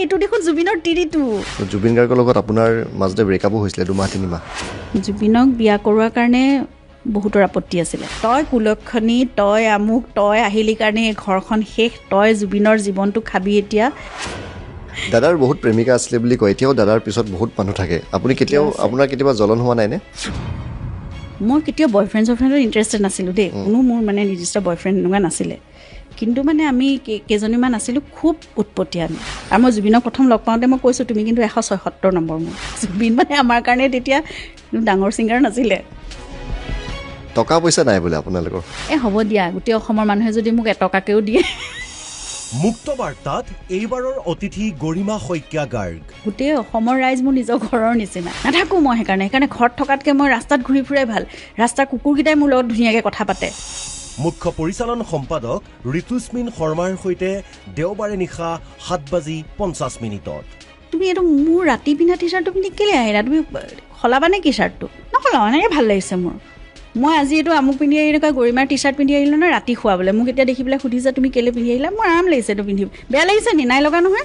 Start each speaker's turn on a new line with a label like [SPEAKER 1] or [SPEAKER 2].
[SPEAKER 1] এইটো দেখোন জুবিনৰ তিৰিটো
[SPEAKER 2] জুবিন গাৰ্গৰ লগত আপোনাৰ মাজতে ব্ৰেকআপো হৈছিলে 2 মাহ 3 মাহ
[SPEAKER 1] জুবিনক বিয়া কৰোৱাৰ কাৰণে বহুতৰ আপত্তি আছিলে তই কুলক্ষণী তই আমুক তই আহিলি কাৰণে এই ঘৰখন শেষ তই জুবিনৰ জীৱনটো খাবি এতিয়া
[SPEAKER 2] দাদাৰ বহুত প্ৰেমিকা আছিলে বুলি কয় এতিয়াও দাদাৰ পিছত বহুত মানুহ থাকে আপুনি কেতিয়াও আপোনাৰ কেতিয়াবা জ্বলন হোৱা নাই নে
[SPEAKER 1] মই কেতিয়াও বয়ফ্ৰেণ্ডৰ ইণ্টাৰেষ্টেড নাছিলোঁ দেই কোনো মোৰ মানে নিৰ্দিষ্ট বয়ফ্ৰেণ্ড এনেকুৱা নাছিলে কিন্তু মানে আমি কেইজনীমান আছিলোঁ খুব উৎপতীয়া আমি আৰু মই জুবিনক প্ৰথম লগ পাওঁতে মই কৈছোঁ তুমি কিন্তু 176 নম্বৰ মোৰ জুবিন মানে আমাৰ কাৰণে তেতিয়া ডাঙৰ ছিংগাৰ নাছিলে
[SPEAKER 2] টকা পইচা নাই বোলে আপোনালোকৰ
[SPEAKER 1] হ'ব দিয়া গোটেই অসমৰ মানুহে যদি মোক এটকাকেও দিয়ে
[SPEAKER 3] মুক্ত বাৰ্তাত এইবাৰৰ অতিথি গৰিমা শইকীয়া গাৰ্গ
[SPEAKER 1] গোটেই অসমৰ ৰাইজ মোৰ নিজৰ ঘৰৰ নিচিনা নাথাকোঁ মই সেইকাৰণে ঘৰত থকাতকৈ মই ৰাস্তাত ঘূৰি ফুৰাই ভাল ৰাস্তাৰ কুকুৰকেইটাই মোৰ লগত ধুনীয়াকৈ কথা পাতে
[SPEAKER 3] মুখ্য পৰিচালন সম্পাদক ঋতুস্মিন শৰ্মাৰ সৈতে দেওবাৰে নিশা 7:50
[SPEAKER 1] তুমি এইটো মোৰ ৰাতি পিন্ধা টি চাৰ্টটো পিন্ধি কেলৈ আহিলা তুমি সলাবানে কি চাৰ্টটো নসলাওঁ এনেকৈ ভাল লাগিছে মোৰ মই আজি এইটো আমুক পিন্ধি আহিলোঁ গৰিমাৰ টি চাৰ্ট পিন্ধি আহিলোঁ নহয় ৰাতি খুৱাবলৈ মোক এতিয়া দেখি পেলাই সুধিছে তুমি কেলৈ পিন্ধি আহিলা মোৰ আৰাম লাগিছে এইটো পিন্ধি বেয়া লাগিছে নি নাই লগা নহয়